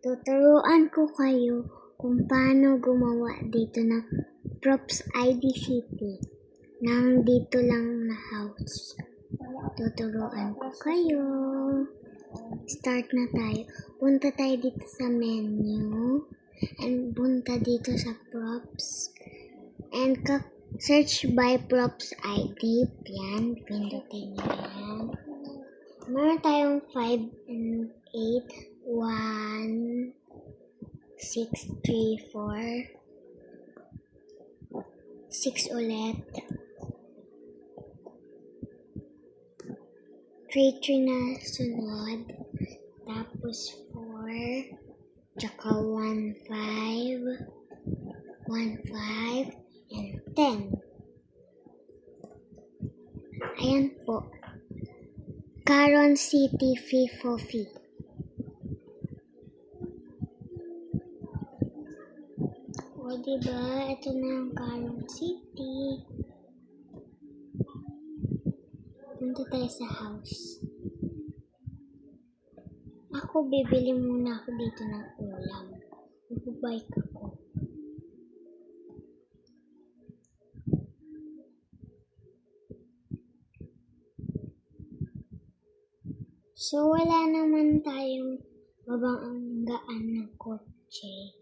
Tuturuan ko kayo kung paano gumawa dito ng Props ID City nang dito lang na house. Tuturuan ko kayo. Start na tayo. Punta tayo dito sa menu and punta dito sa props and search by props ID. Yan, pindutin nyo yan. Meron tayong 5 and 8, 1, 6, 3, 4, 6 ulit, 3 na sunod, tapos 4, tsaka 1, 5, 1, 5, and 10. Ayan po. Caron City Fifofi. O diba, ito na ang Caron City. Punta tayo sa house. Ako, bibili muna ako dito ng ulam. Mag-bike ako. So, wala naman tayong mabanggaan ng kotse.